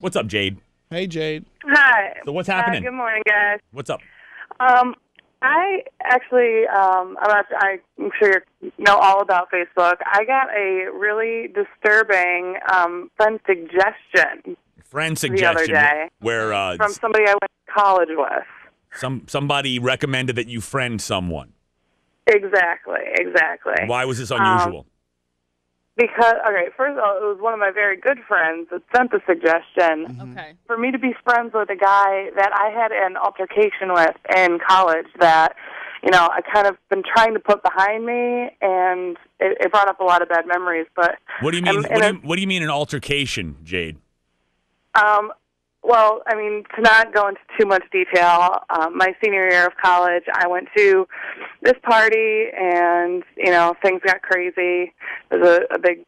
What's up, Jade? Hey, Jade. Hi. So what's happening? Good morning, guys. What's up? I actually, I'm sure you know all about Facebook. I got a really disturbing friend suggestion Friend the other suggestion. day Where from somebody I went to college with. somebody recommended that you friend someone. Exactly. Why was this unusual? Because, okay, first of all, it was one of my very good friends that sent the suggestion. Okay. For me to be friends with a guy that I had an altercation with in college that, I kind of been trying to put behind me, and it brought up a lot of bad memories. But What do you mean? What do you mean an altercation, Jade? Well, to not go into too much detail, my senior year of college, I went to this party, and, things got crazy. It was a big,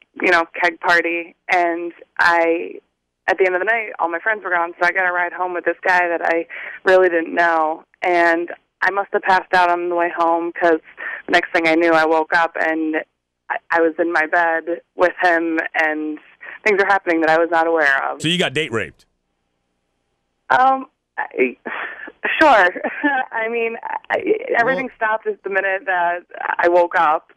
keg party, and at the end of the night, all my friends were gone, so I got a ride home with this guy that I really didn't know, and I must have passed out on the way home, because the next thing I knew, I woke up, and I was in my bed with him, and things are happening that I was not aware of. So you got date raped? Sure. Everything stopped at the minute that I woke up.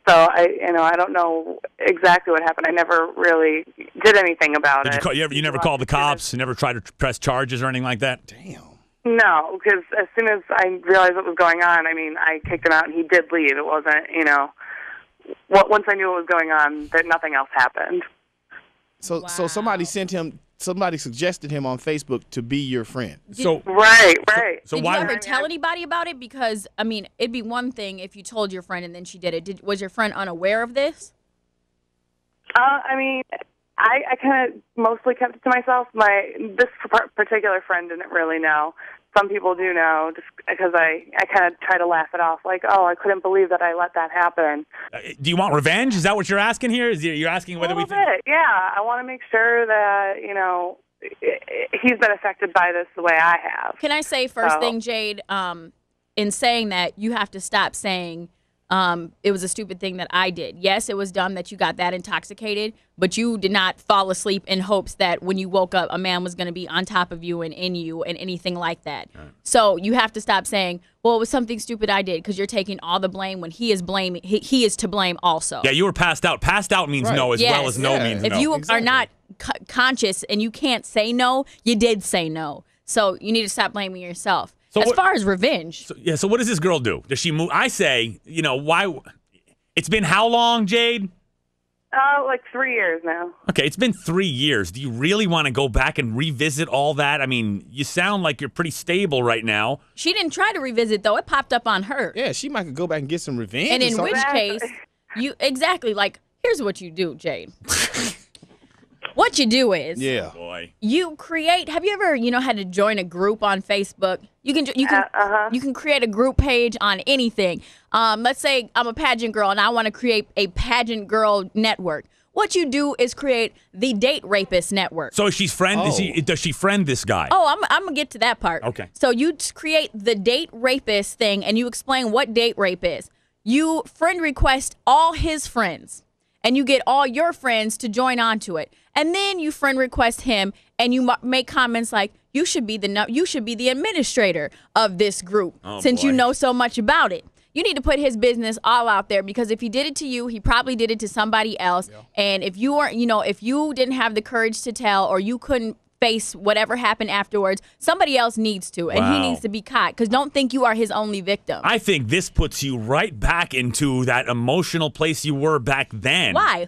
So I don't know exactly what happened. I never really did anything about it. You never called the cops? You never tried to press charges or anything like that? Damn. No, because as soon as I realized what was going on, I kicked him out and he did leave. It wasn't, once I knew what was going on, that nothing else happened. So somebody suggested him on Facebook to be your friend. Right. So Did why you ever tell anybody about it? Because, it'd be one thing if you told your friend and then she did it. Was your friend unaware of this? I kind of mostly kept it to myself. This particular friend didn't really know. Some people do know, just because I kind of try to laugh it off, like, oh, I couldn't believe that I let that happen. Do you want revenge? Is that what you're asking here? You're asking whether a little bit, yeah. I want to make sure that, he's been affected by this the way I have. Can I say first thing, Jade, in saying that, you have to stop saying it was a stupid thing that I did. Yes, it was dumb that you got that intoxicated, but you did not fall asleep in hopes that when you woke up, a man was going to be on top of you and in you and anything like that. Right. So you have to stop saying, well, it was something stupid I did, because you're taking all the blame when he is blaming. He is to blame also. Yeah, you were passed out. Passed out means no as well as no means no. If you are not conscious and you can't say no, you did say no. So you need to stop blaming yourself. So as far as revenge. So what does this girl do? Does she move? I say, why? It's been how long, Jade? Like 3 years now. Okay, it's been 3 years. Do you really want to go back and revisit all that? You sound like you're pretty stable right now. She didn't try to revisit, though. It popped up on her. Yeah, she might go back and get some revenge. And in which case, here's what you do, Jade. What you do is, you create. Have you ever, had to join a group on Facebook? You can create a group page on anything. Let's say I'm a pageant girl and I want to create a pageant girl network. What you do is create the Date Rapist Network. So she's friend. Does she friend this guy? Oh, I'm gonna get to that part. Okay. So you create the Date Rapist thing and you explain what date rape is. You friend request all his friends. And you get all your friends to join onto it. And then you friend request him and you make comments like, you should be the administrator of this group since you know so much about it. You need to put his business all out there, because if he did it to you, he probably did it to somebody else. Yeah. And if you weren't, if you didn't have the courage to tell, or you couldn't face whatever happened afterwards, somebody else needs to, and he needs to be caught, because don't think you are his only victim. I think this puts you right back into that emotional place you were back then. Why?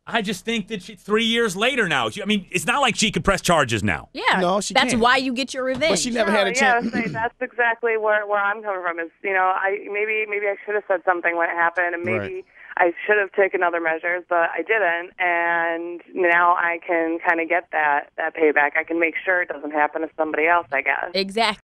I just think that 3 years later now, it's not like she could press charges now. Yeah, no, she that's can't. why you get your revenge. But she never had a chance. Yeah, that's exactly where I'm coming from. Is maybe I should have said something when it happened, and maybe I should have taken other measures, but I didn't. And now I can kind of get that payback. I can make sure it doesn't happen to somebody else, I guess. Exactly.